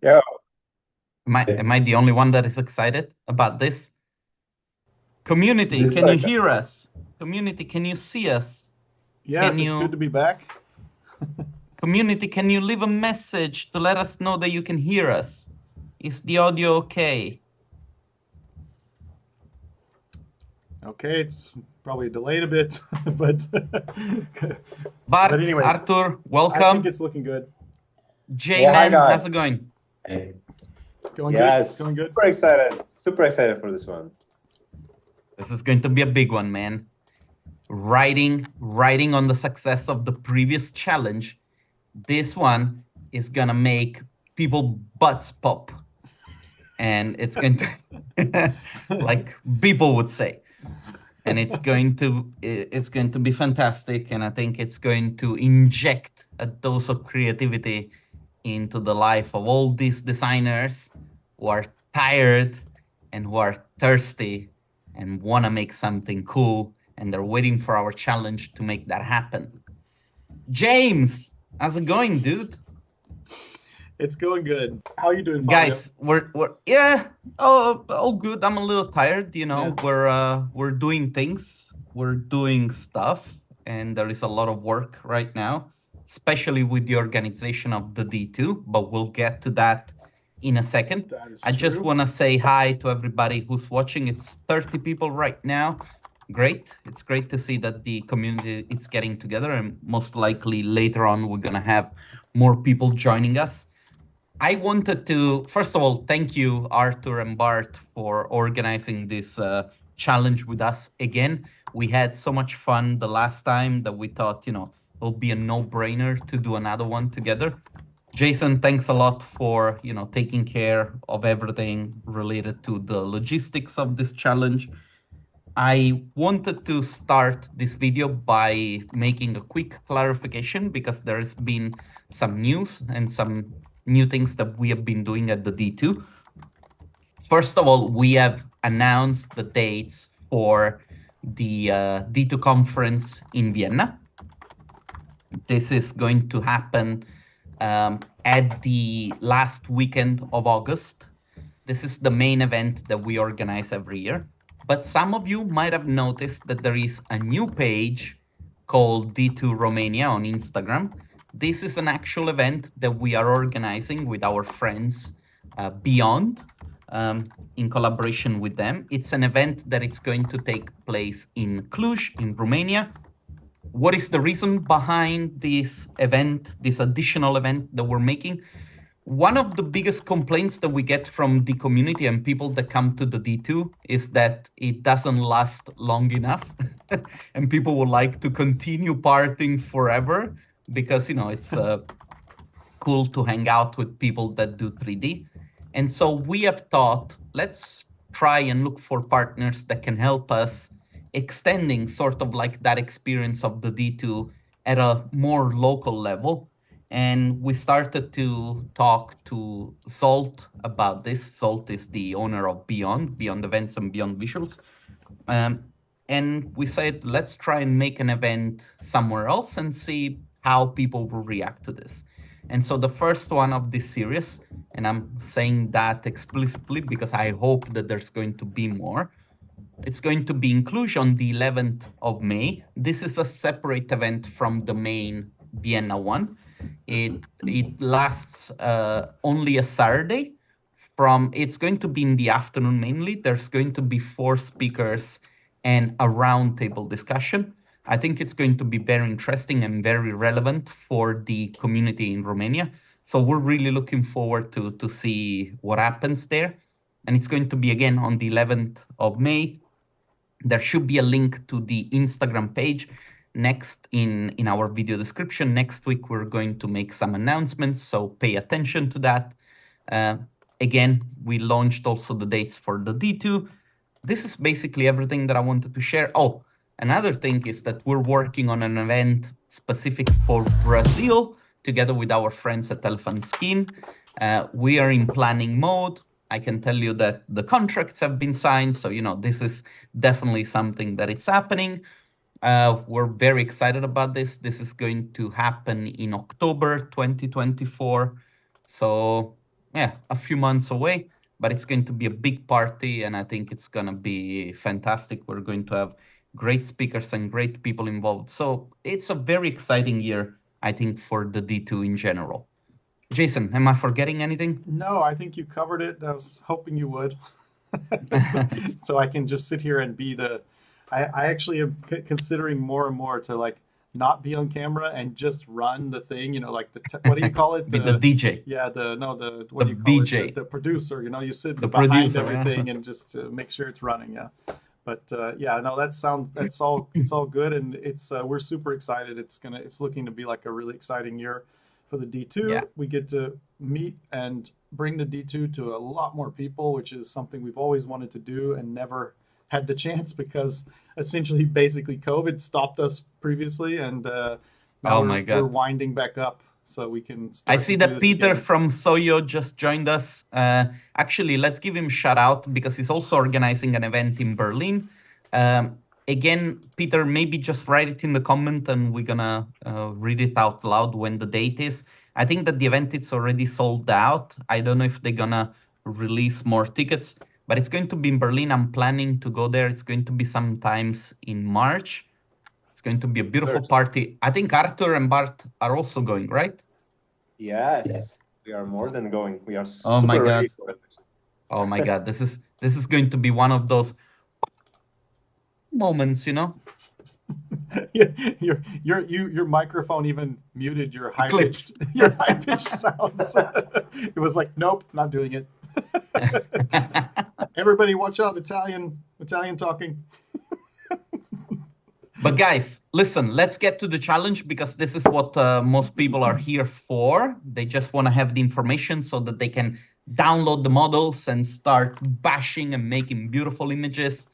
Yo, Am I the only one that is excited about this? Community, can you hear us? Community, can you see us? Yes, it's good to be back. Community, can you leave a message to let us know that you can hear us? Is the audio okay? Okay, it's probably delayed a bit, but Bart, but anyway, Artur, I welcome. think it's looking good. J-Man, hi, how's it going? Going yes, good. Going good. super excited for this one. This is going to be a big one, man. Riding on the success of the previous challenge, this one is gonna make people butts pop. And it's going to, like people would say. And it's going to be fantastic, and I think it's going to inject a dose of creativity into the life of all these designers who are tired and who are thirsty and want to make something cool, and they're waiting for our challenge to make that happen. James, how's it going, dude? It's going good. How are you doing, Fabio? Guys, we're all good. I'm a little tired, you know. Yeah. We're doing things, we're doing stuff, and there is a lot of work right now, especially with the organization of the D2, but we'll get to that in a second. That is I just true. want to say hi to everybody who's watching. It's 30 people right now. Great. It's great to see that the community is getting together, and most likely later on we're going to have more people joining us. I wanted to, first of all, thank you, Artur and Bart, for organizing this challenge with us again. We had so much fun the last time that we thought, it'll be a no-brainer to do another one together. Jason, thanks a lot for, taking care of everything related to the logistics of this challenge. I wanted to start this video by making a quick clarification because there has been some news and some new things that we have been doing at the D2. First of all, we have announced the dates for the D2 conference in Vienna. This is going to happen at the last weekend of August. This is the main event that we organize every year. But some of you might have noticed that there is a new page called D2 Romania on Instagram. This is an actual event that we are organizing with our friends Beyond, in collaboration with them. It's an event that it's going to take place in Cluj, in Romania. What is the reason behind this event, this additional event that we're making? One of the biggest complaints that we get from the community and people that come to the D2 is that it doesn't last long enough and people would like to continue partying forever because, it's cool to hang out with people that do 3D. And so we have thought, let's try and look for partners that can help us extending sort of like that experience of the D2 at a more local level. And we started to talk to Zsolt about this. Zsolt is the owner of Beyond Events and Beyond Visuals. And we said, let's try and make an event somewhere else and see how people will react to this. And so the first one of this series, and I'm saying that explicitly because I hope that there's going to be more, it's going to be in Cluj on the 11th of May. This is a separate event from the main Vienna one. It lasts only a Saturday. It's going to be in the afternoon mainly. There's going to be 4 speakers and a roundtable discussion. I think it's going to be very interesting and very relevant for the community in Romania. So we're really looking forward to see what happens there. And it's going to be again on the 11th of May. There should be a link to the Instagram page next in our video description. Next week, we're going to make some announcements, so pay attention to that. Again, we launched also the dates for the D2. This is basically everything that I wanted to share. Oh, another thing is that we're working on an event specific for Brazil together with our friends at Elephant Skin. We are in planning mode. I can tell you that the contracts have been signed, so this is definitely something that it's happening. We're very excited about this. This is going to happen in October 2024. So yeah, a few months away, but it's going to be a big party, and I think it's going to be fantastic. We're going to have great speakers and great people involved. So it's a very exciting year, I think, for the D2 in general. Jason, am I forgetting anything? No, I think you covered it. I was hoping you would. So I can just sit here and be the. I actually am considering more and more to like not be on camera and just run the thing. You know, like what do you call it? Be the DJ. Yeah, what do you call DJ. it? The producer. You know, you sit The behind producer, everything and just make sure it's running. Yeah. But yeah, no, that's all. It's all good, and it's we're super excited. It's looking to be like a really exciting year for the D2. Yeah. We get to meet and bring the D2 to a lot more people, which is something we've always wanted to do and never had the chance because essentially, basically, COVID stopped us previously, and now Oh my God. we're winding back up so we can. I Start see to do that this Peter again. from Soyo just joined us. Actually, let's give him a shout out because he's also organizing an event in Berlin. Again, Peter, maybe just write it in the comment and we're gonna read it out loud when the date is. I think that the event is already sold out. I don't know if they're gonna release more tickets, but it's going to be in Berlin. I'm planning to go there. It's going to be sometimes in March. It's going to be a beautiful First. party. I think Artur and Bart are also going, right? Yes, we are more than going. We are Oh my super ready God. for it. Oh my God, this is going to be one of those moments, you know? Yeah, your microphone even muted your high pitched sounds. It was like, nope, not doing it. Everybody, watch out! Italian talking. But guys, listen, let's get to the challenge because this is what most people are here for. They just want to have the information so that they can download the models and start bashing and making beautiful images.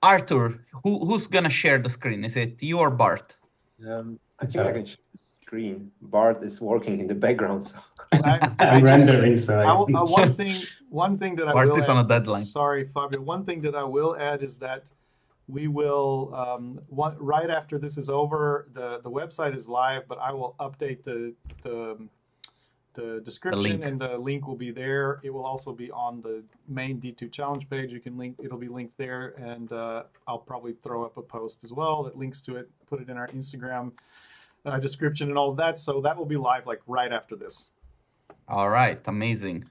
Artur, who's gonna share the screen? Is it you or Bart? I think I can share the screen. Bart is working in the background. So. I'm rendering, so I speak. One thing that I Bart will is on add, a deadline. Sorry, Fabio. One thing that I will add is that we will right after this is over, the website is live, but I will update the description link. and the link will be there. It will also be on the main D2 challenge page. You can link, it'll be linked there, and I'll probably throw up a post as well that links to it, put it in our Instagram description and all of that. So that will be live like right after this. All right, amazing.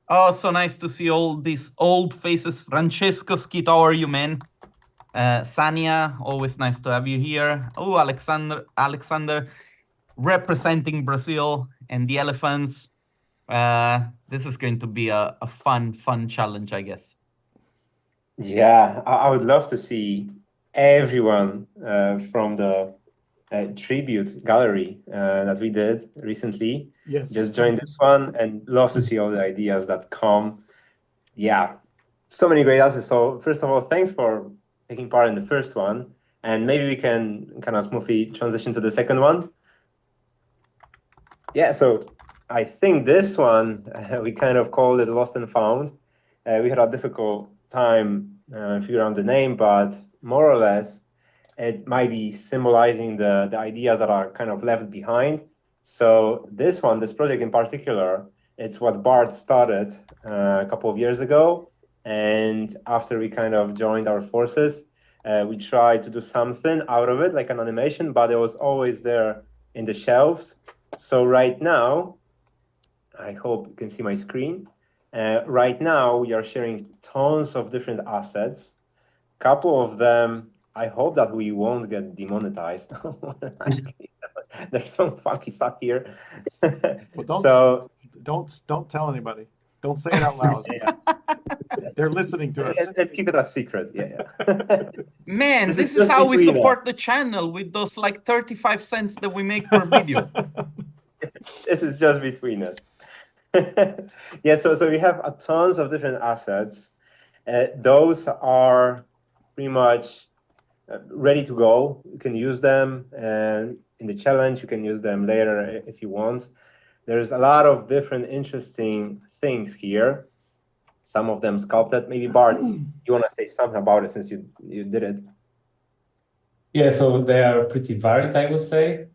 Oh, so nice to see all these old faces. Francesco Skit, how are you, man? Sania, always nice to have you here. Oh, Alexander, representing Brazil and the elephants. This is going to be a fun challenge, I guess. Yeah, I would love to see everyone from the tribute gallery that we did recently. Yes. Just join this one and love to see all the ideas that come. Yeah, so many great ideas. So first of all, thanks for taking part in the first one. And maybe we can kind of smoothly transition to the second one. Yeah, so I think this one, we kind of called it Lost and Found. We had a difficult time figuring out the name, but more or less, it might be symbolizing the ideas that are kind of left behind. So this one, this project in particular, it's what Bart started a couple of years ago. And after we kind of joined our forces, we tried to do something out of it, like an animation, but it was always there in the shelves. So right now, I hope you can see my screen. Right now, we are sharing tons of different assets. A couple of them, I hope that we won't get demonetized. There's some funky stuff here. Well, don't tell anybody. Don't say it out loud. Yeah. They're listening to us. Let's keep it a secret. Yeah. Man, this is how we support the channel, with those like 35 cents that we make per video. This is just between us. Yeah, so we have a tons of different assets. Those are pretty much ready to go. You can use them in the challenge. You can use them later if you want. There's a lot of different interesting things here. Some of them sculpted. Maybe Bart, you want to say something about it since you did it? Yeah, so they are pretty varied, I would say.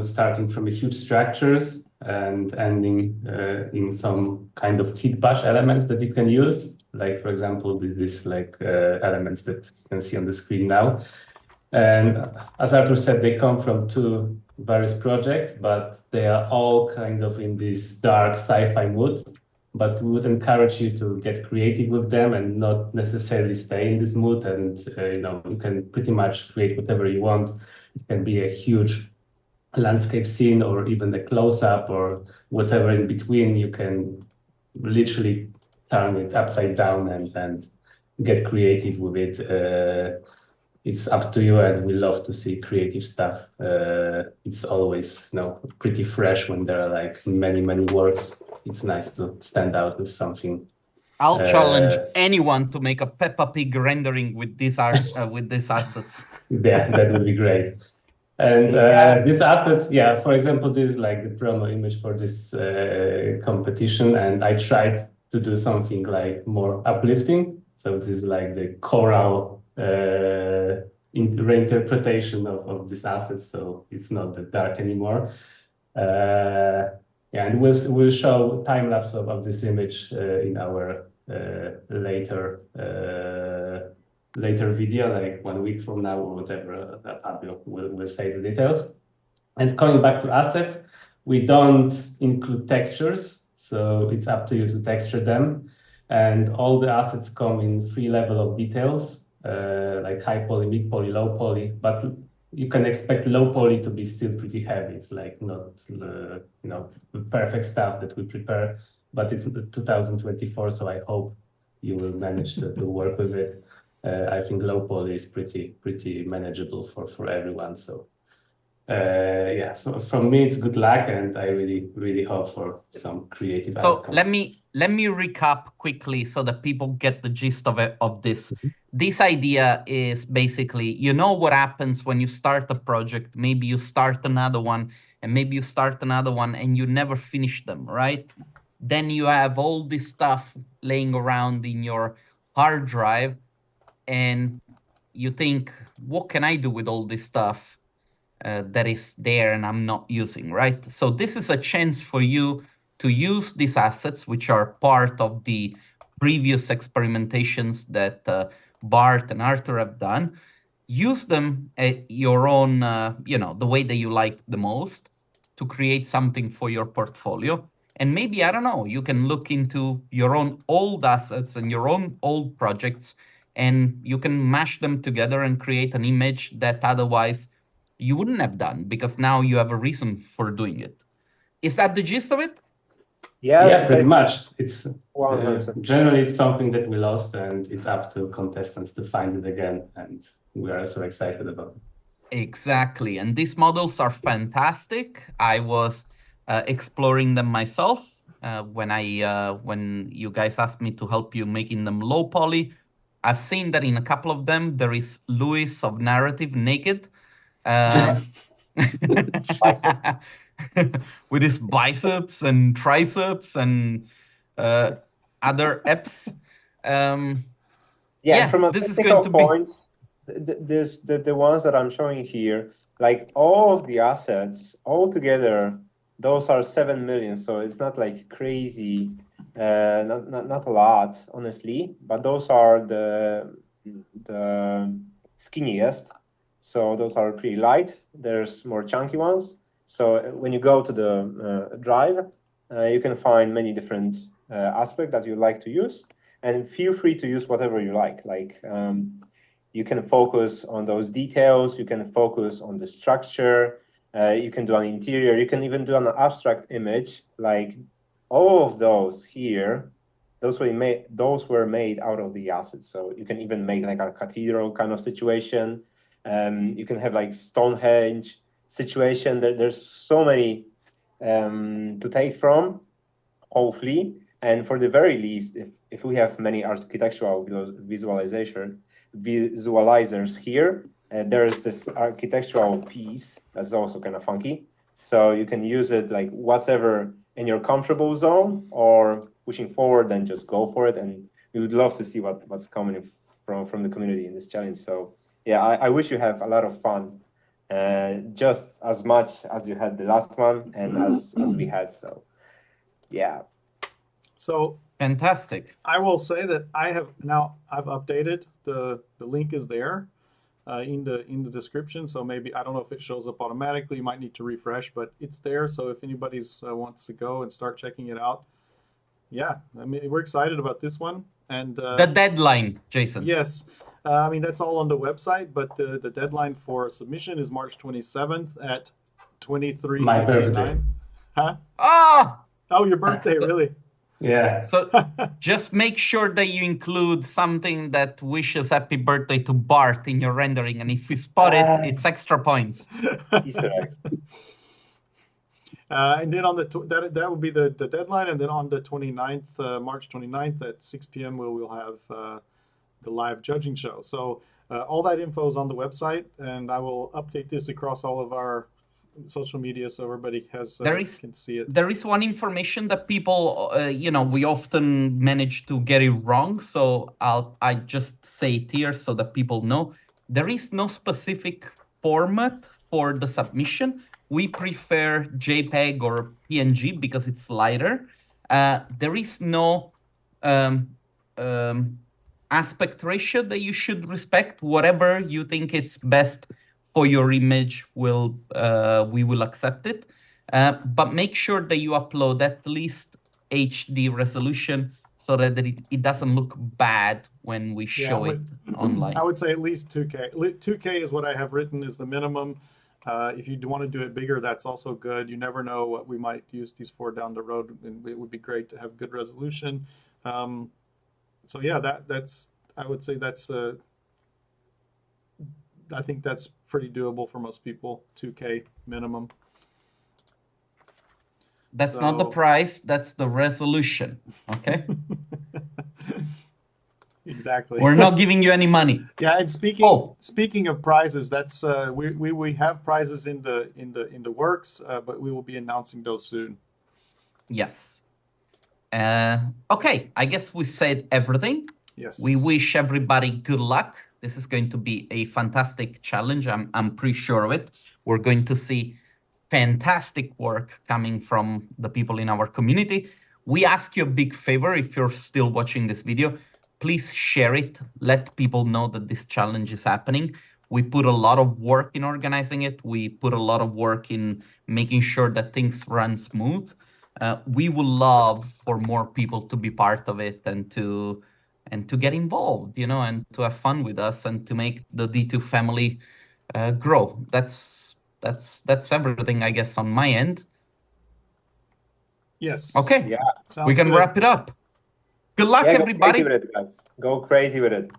Starting from the huge structures and ending in some kind of kit bash elements that you can use. Like, for example, this elements that you can see on the screen now. And as Artur said, they come from two various projects, but they are all kind of in this dark sci-fi mood. But we would encourage you to get creative with them and not necessarily stay in this mood. And you can pretty much create whatever you want. It can be a huge landscape scene or even a close-up or whatever in between. You can literally turn it upside down and get creative with it. It's up to you, and we love to see creative stuff. It's always pretty fresh when there are like many works. It's nice to stand out with something. I'll challenge anyone to make a Peppa Pig rendering with these with these assets. Yeah, that would be great. And these assets, for example, this is like the promo image for this competition, and I tried to do something like more uplifting. So this is like the choral reinterpretation of these assets, so it's not that dark anymore. And we'll show time lapse of this image in our later video, like 1 week from now or whatever. Fabio will say the details. And coming back to assets, we don't include textures, so it's up to you to texture them. And all the assets come in 3 levels of details, like high poly, mid poly, low poly, but you can expect low poly to be still pretty heavy. It's like not, perfect stuff that we prepare, but it's 2024, so I hope you will manage to work with it. I think low poly is pretty manageable for everyone. So from me, it's good luck, and I really hope for some creative outcomes. So let me recap quickly so that people get the gist of this. This idea is basically, what happens when you start a project. Maybe you start another one, and maybe you start another one, and you never finish them, right? Then you have all this stuff laying around in your hard drive, and you think, what can I do with all this stuff that is there and I'm not using, right? So this is a chance for you to use these assets, which are part of the previous experimentations that Bart and Artur have done. Use them at your own, the way that you like the most to create something for your portfolio. And maybe, I don't know, you can look into your own old assets and your own old projects, and you can mash them together and create an image that otherwise you wouldn't have done, because now you have a reason for doing it. Is that the gist of it? Yeah, pretty much. It's 100%. Generally it's something that we lost, and it's up to contestants to find it again, and we are so excited about it. Exactly, and these models are fantastic. I was exploring them myself when you guys asked me to help you making them low poly. I've seen that in a couple of them there is Lewis of Narrative naked. With his biceps and triceps and other eps. From a this is technical going to point, the ones that I'm showing here, like all of the assets all together, those are 7 million. So it's not like crazy, not a lot, honestly. But those are the skinniest. So those are pretty light. There's more chunky ones. So when you go to the drive, you can find many different aspects that you like to use, and feel free to use whatever you like. Like you can focus on those details. You can focus on the structure. You can do an interior. You can even do an abstract image. Like all of those here, those were made out of the assets. So you can even make like a cathedral kind of situation. You can have like Stonehenge situation. There's so many to take from, hopefully. And for the very least, if we have many architectural visualizers here, there is this architectural piece that's also kind of funky. So you can use it like whatever in your comfortable zone, or pushing forward, then just go for it. And we would love to see what's coming from the community in this challenge. So yeah, I wish you have a lot of fun, just as much as you had the last one and as we had. So, yeah. So Fantastic. I will say that I've updated the link is there in the description. So maybe I don't know if it shows up automatically. You might need to refresh, but it's there. So if anybody's wants to go and start checking it out, yeah, I mean we're excited about this one. And The deadline, Jason. yes, I mean that's all on the website, but the deadline for submission is March 27th at 23:59. My birthday. Huh? Oh, Your birthday, really? Yeah. so just make sure that you include something that wishes happy birthday to Bart in your rendering, and if you spot it, it's extra points. Easter eggs. And then on that will be the deadline, and then on the 29th, March 29th at 6 p.m. we'll have the live judging show. So all that info is on the website, and I will update this across all of our social media so everybody has can see it. There is one information that people, we often manage to get it wrong. So I just say it here so that people know. There is no specific format for the submission. We prefer JPEG or PNG because it's lighter. There is no aspect ratio that you should respect. Whatever you think it's best for your image, we will accept it. But make sure that you upload at least HD resolution so that it doesn't look bad when we show it online. I would say at least 2K. 2K is what I have written is the minimum. If you want to do it bigger, that's also good. You never know what we might use these for down the road, and it would be great to have good resolution. So yeah, that's I would say that's I think that's pretty doable for most people. 2K minimum. That's not the price. That's the resolution. Okay. Exactly. We're not giving you any money. Yeah, and speaking of prizes, that's we have prizes in the works, but we will be announcing those soon. Yes. Okay, I guess we said everything. Yes. We wish everybody good luck. This is going to be a fantastic challenge. I'm pretty sure of it. We're going to see fantastic work coming from the people in our community. We ask you a big favor if you're still watching this video. Please share it. Let people know that this challenge is happening. We put a lot of work in organizing it. We put a lot of work in making sure that things run smooth. We would love for more people to be part of it and to get involved, and to have fun with us and to make the D2 family grow. That's everything, I guess, on my end. Yes. Okay. Yeah. We can wrap it up. Good luck, everybody. Go crazy with it, guys. Go crazy with it.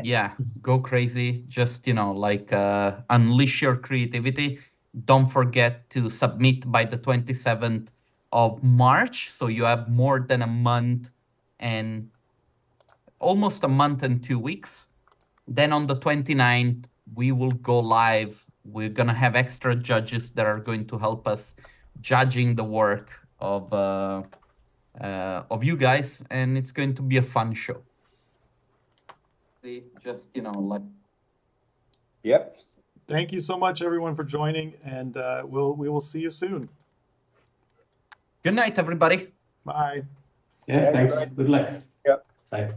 Yeah, go crazy. Just, unleash your creativity. Don't forget to submit by the 27th of March. So you have more than a month and almost a month and 2 weeks. Then on the 29th, we will go live. We're going to have extra judges that are going to help us judging the work of you guys, and it's going to be a fun show. Just, Yep. Thank you so much, everyone, for joining, and we will see you soon. Good night, everybody. Bye. Yeah, thanks. Good luck. Yep. Bye.